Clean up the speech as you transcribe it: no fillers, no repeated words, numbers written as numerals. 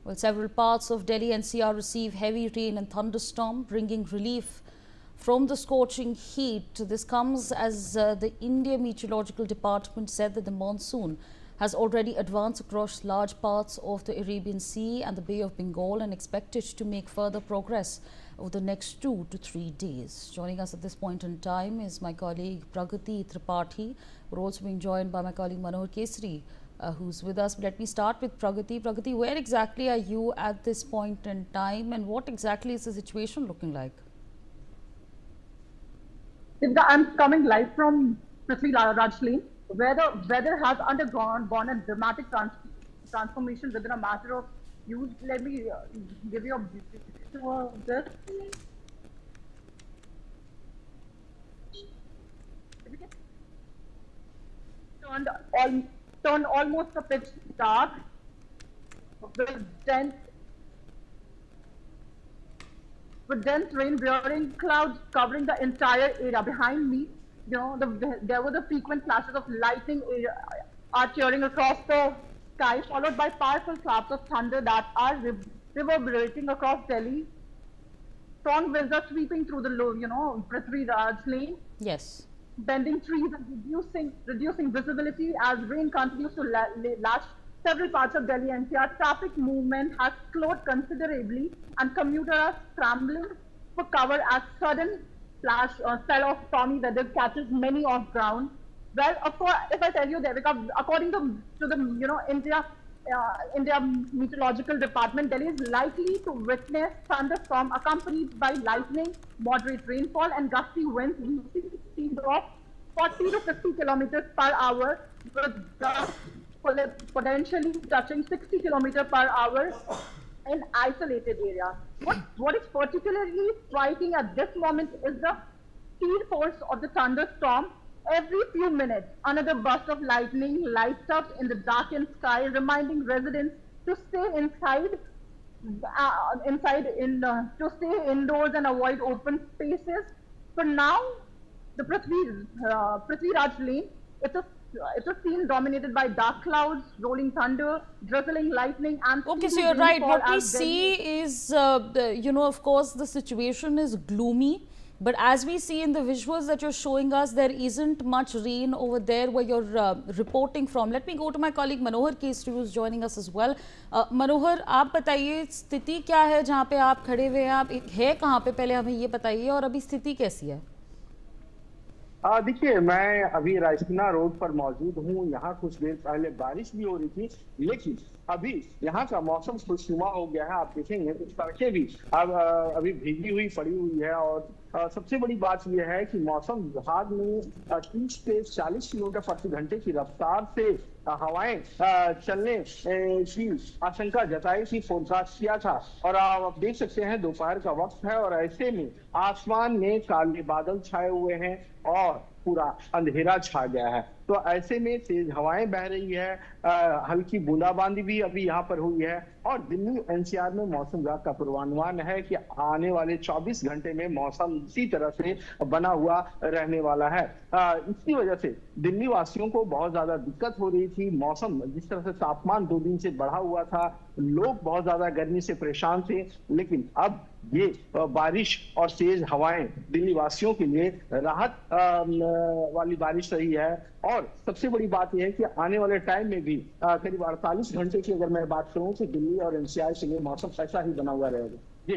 Well, several parts of Delhi NCR receive heavy rain and thunderstorm, bringing relief from the scorching heat. This comes as the India Meteorological Department said that the monsoon has already advanced across large parts of the Arabian Sea and the Bay of Bengal and expected to make further progress over the next 2 to 3 days. Joining us at this point in time is my colleague Pragati Tripathi. We're also being joined by my colleague Manohar Kesari, who's with us. But let me start with Pragati. Pragati, where exactly are you at this point in time and what exactly is the situation looking like? I'm coming live from Prithvi Raj Lane, where the weather has undergone a dramatic transformation within a matter of use. Let me give you a visual of this. Turned almost a pitch dark with dense rain-bearing clouds covering the entire area. Behind me, there were the frequent flashes of lightning arching across the sky, followed by powerful claps of thunder that are reverberating across Delhi. Strong winds are sweeping through the Prithvi Raj Lane. Yes. Bending trees and reducing visibility as rain continues to lash several parts of Delhi NCR. Traffic movement has slowed considerably and commuters are scrambling for cover as sudden spell of stormy weather catches many off ground. Well, of course, if I tell you that, according to the India Meteorological Department, Delhi is likely to witness thunderstorm accompanied by lightning, moderate rainfall, and gusty winds reaching speed of 40 to 50 kilometers per hour, with gusts potentially touching 60 kilometers per hour in isolated areas. What is particularly striking at this moment is the speed force of the thunderstorm. Every few minutes, another burst of lightning lights up in the darkened sky, reminding residents to stay to stay indoors and avoid open spaces. For now, the Prithvi Raj Lane, it's a scene dominated by dark clouds, rolling thunder, drizzling lightning, and okay. So you're right. What we see is, of course, the situation is gloomy. But as we see in the visuals that you're showing us, there isn't much rain over there where you're reporting from. Let me go to my colleague Manohar Kesari, who's joining us as well. Manohar, आप बताइए स्थिति क्या है जहाँ पे आप खड़े हुए हैं, आप है कहाँ पे, पहले हमें ये बताइए, और अभी स्थिति कैसी है? देखिए, मैं अभी रायसीना रोड पर मौजूद हूँ। यहाँ कुछ देर पहले बारिश भी हो रही थी, लेकिन अभी यहाँ का मौसम खुशनुमा हो गया है। आप देखेंगे कुछ सड़कें भी अब अभी भीगी हुई पड़ी हुई है। और सबसे बड़ी बात यह है कि मौसम विभाग ने 30 से 40 किलोमीटर प्रति घंटे की रफ्तार से हवाएं चलने की आशंका जताई थी, फोरकास्ट किया था। और आप देख सकते हैं दोपहर का वक्त है और ऐसे में आसमान में काले बादल छाए हुए हैं और पूरा अंधेरा छा गया है। तो ऐसे में तेज हवाएं बह रही है, हल्की बूंदाबांदी भी अभी यहाँ पर हुई है। और दिल्ली एनसीआर में मौसम विभाग का पूर्वानुमान है कि आने वाले 24 घंटे में मौसम इसी तरह से बना हुआ रहने वाला है। इसकी वजह से दिल्ली वासियों को बहुत ज्यादा दिक्कत हो रही थी। मौसम जिस तरह से तापमान 2 दिन से बढ़ा हुआ था, लोग बहुत ज्यादा गर्मी से परेशान थे, लेकिन अब ये बारिश और तेज हवाएं दिल्ली वासियों के लिए राहत वाली बारिश रही है। और सबसे बड़ी बात यह है कि आने वाले टाइम में भी करीब 48 घंटे की अगर मैं बात करूं तो दिल्ली और एनसीआर के लिए मौसम ऐसा ही बना हुआ रहेगा। जी।